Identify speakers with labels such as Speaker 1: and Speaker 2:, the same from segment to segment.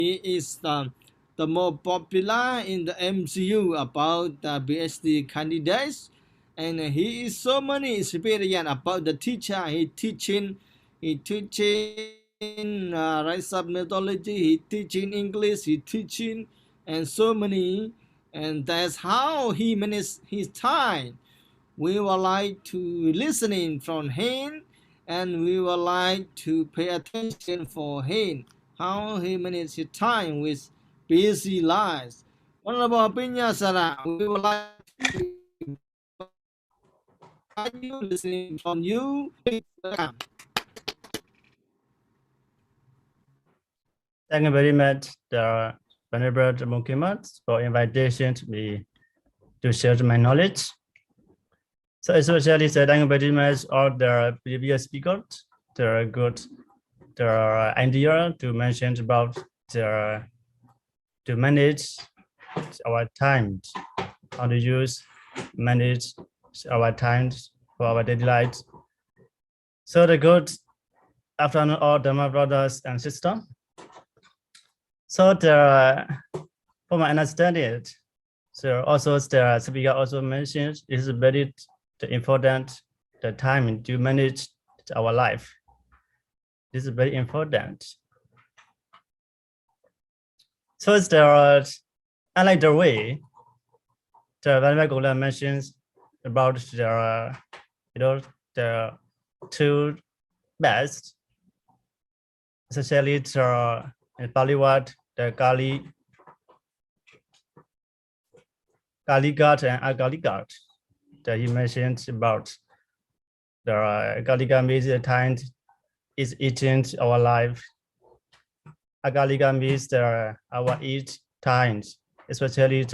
Speaker 1: he is the more popular in the MCU about the PhD candidates, and he is so many experience about the teacher. He teaching rise of methodology. He teaching English. He teaching and so many, and that's how he manages his time. We would like to listening from him, and we would like to pay attention for him, how he manages his time with busy lives. Honorable Pinya Sara, we would like to invite you listening from you. Please welcome.
Speaker 2: Thank you very much, the Venerable Mukimat, for invitation to me to share my knowledge. So especially thank you very much all the previous speakers. They're good the idea to mention about the to manage our time, how to manage our time for our daily life. So the good afternoon, all Dharma brothers and sisters. So for my understanding, so also the speaker also mentioned it is very important the time to manage our life. This is very important. So I like the way the Venerable Gola mentions about the two best, especially the Paliwat, the Kali God and Akali God that he mentioned about the Kali God means the time is eating our life. Akali God means our eat times, especially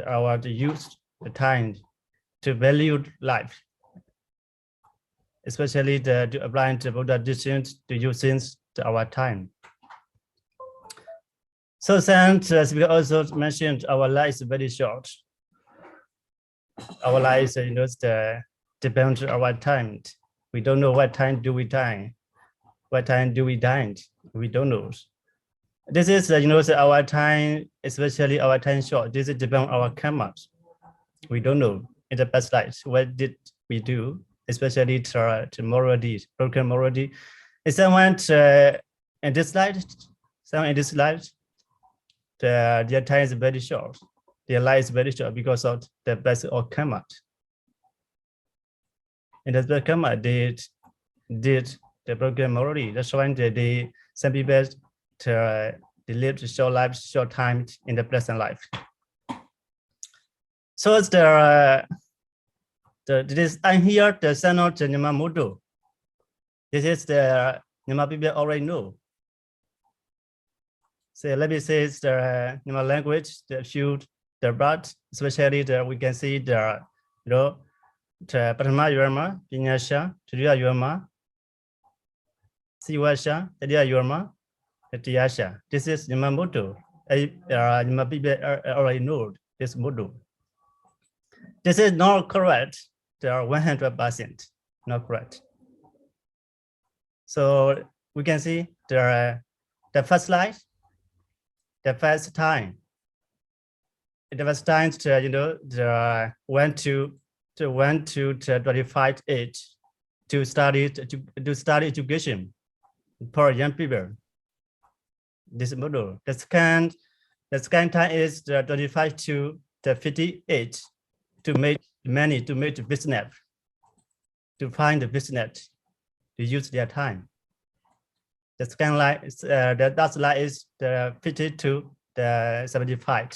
Speaker 2: our use the time to value life, especially to apply the Buddha teachings to using our time. So since we also mentioned our life is very short. Our life depends on our time. We don't know what time do we die. What time do we die? We don't know. This is our time, especially our time short. This is depend on our karma. We don't know in the past life what did we do, especially to morality, broken morality. Is someone in this life, someone in this life, their time is very short. Their life is very short because of the best of karma. And the best karma did the broken morality. That's why some people they live short life, short time in the present life. So it's I'm here the son of Nyamamoto. This is the Nyama people already know. So let me say it's the Nyama language, the field, the blood, especially we can see the the Pratama Yurma, Pinyasha, Turiya Yurma, Siwasha, Tadiya Yurma, Tiyasha. This is Nyamamoto. Nyama people already know this motto. This is not correct. They are 100% not correct. So we can see the first slide, the first time. The first time the went to 25 age to study education for young people. This model. The second time is the 25 to the 58 to make money, to make the business, to find the business, to use their time. The second line is that line is the 50 to the 75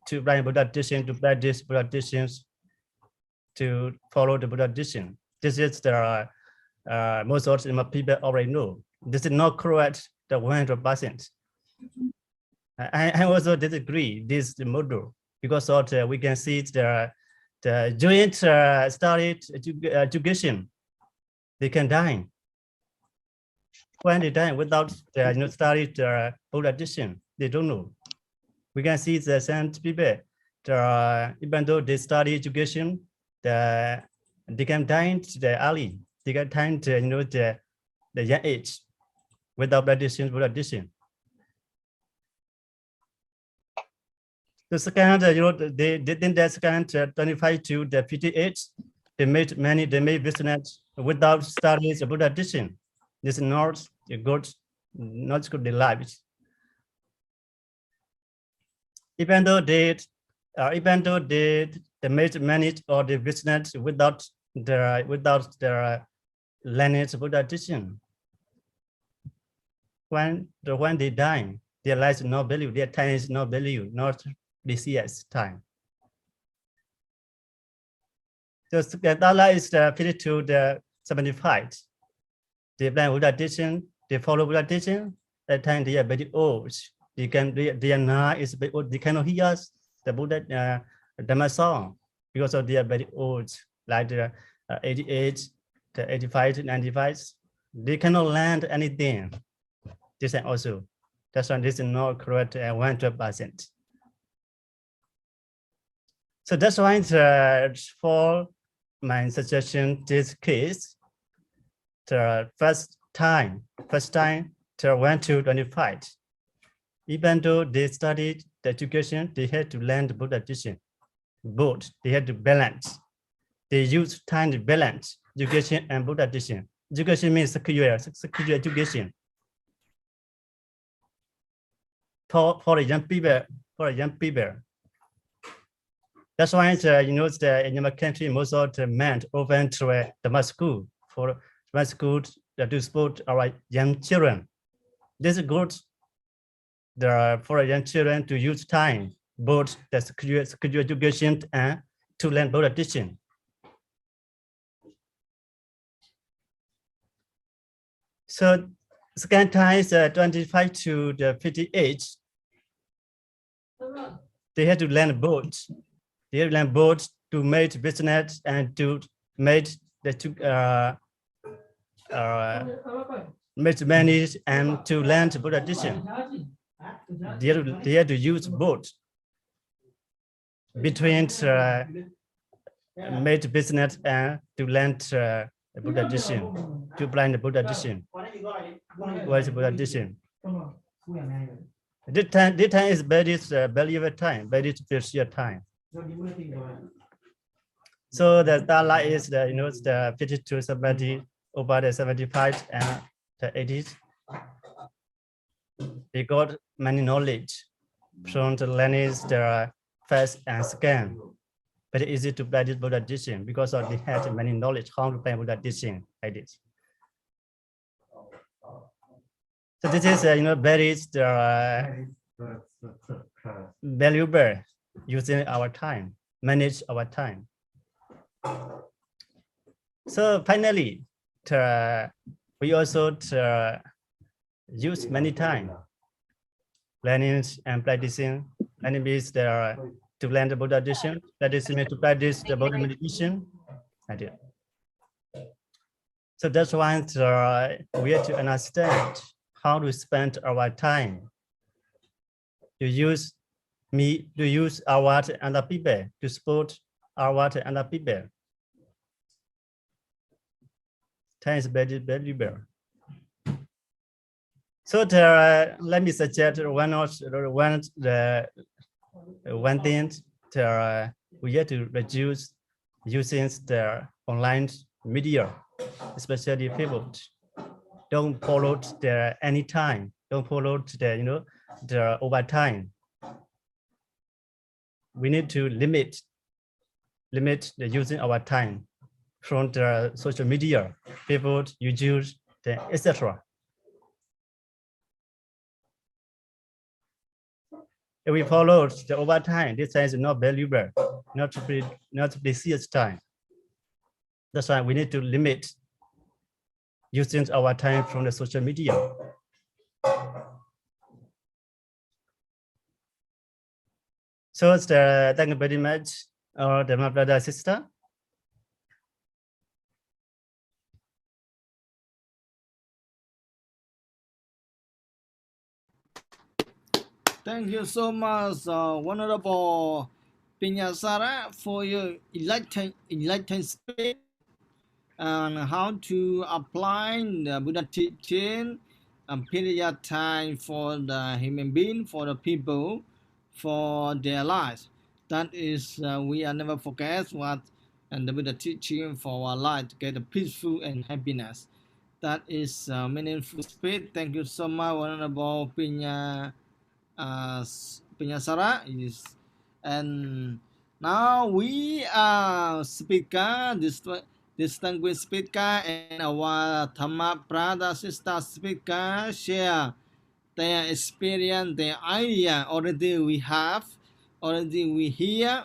Speaker 2: to write Buddha teaching, to practice Buddha teachings, to follow the Buddha teaching. This is the most of the people already know. This is not correct, the 100%. I also disagree this model because of we can see the joint study education, they can die. When they die without study Buddha teaching, they don't know. We can see the same people, even though they study education, they can die early. They can die the young age without practicing Buddha teaching. The second, they did in the second 25 to the 58, they made business without studies about addition. This is not a good, not good lives. Even though they made manage or the business without their lineage about addition. When they die, their life is no value, their time is no value, not this year's time. So the dollar is fitted to the 75. They plan Buddha teaching, they follow Buddha teaching. That time they are very old. Their na is very old. They cannot hear the Buddha Dhamma song because of they are very old, like the 88, the 85 to 95. They cannot learn anything. This also. That's why this is not correct 100%. So that's why for my suggestion, this case, the first time to 1 to 25. Even though they studied the education, they had to learn the Buddha teaching. Both, they had to balance. They use time to balance education and Buddha teaching. Education means secure education. For young people, that's why in our country, most of the men open to the school for school to support our young children. This is good. For young children to use time, both the secure education and to learn Buddha teaching. So second time is 25 to the 58. They had to learn both. They had to learn both to make business and to make the make manage and to learn Buddha teaching. They had to use both between make business and to learn Buddha teaching, to apply the Buddha teaching. What is Buddha teaching? This time is very valuable time, very precious time. So the Dala is the 50 to 70 over the 75 and the 80s. They got many knowledge from the lineage, the first and second. Very easy to practice Buddha teaching because they had many knowledge how to practice Buddha teaching like this. So this is very valuable using our time, manage our time. So finally, we also use many time learning and practicing. Learning means to learn the Buddha teaching, practicing to practice the Buddha meditation. So that's why we have to understand how to spend our time. To use our and other people to support our and other people. Time is very valuable. So let me suggest one thing we have to reduce using the online media, especially Facebook. Don't follow anytime. Don't follow the overtime. We need to limit the using our time from the social media, Facebook, YouTube, etc. If we follow the overtime, this is not valuable, not precious time. That's why we need to limit using our time from the social media. So thank you very much, my brother, sister.
Speaker 1: Thank you so much, Honorable Pinyasara, for your enlightened speech on how to apply the Buddha teaching and period time for the human being, for the people, for their lives. That is, we are never forget what and the teaching for our life to get a peaceful and happiness. That is meaningful speech. Thank you so much, Honorable Pinyasara. Is and now we are speaker, distinguished speaker, and our Dhamma brother sister speaker share their experience, their idea already we have, already we hear.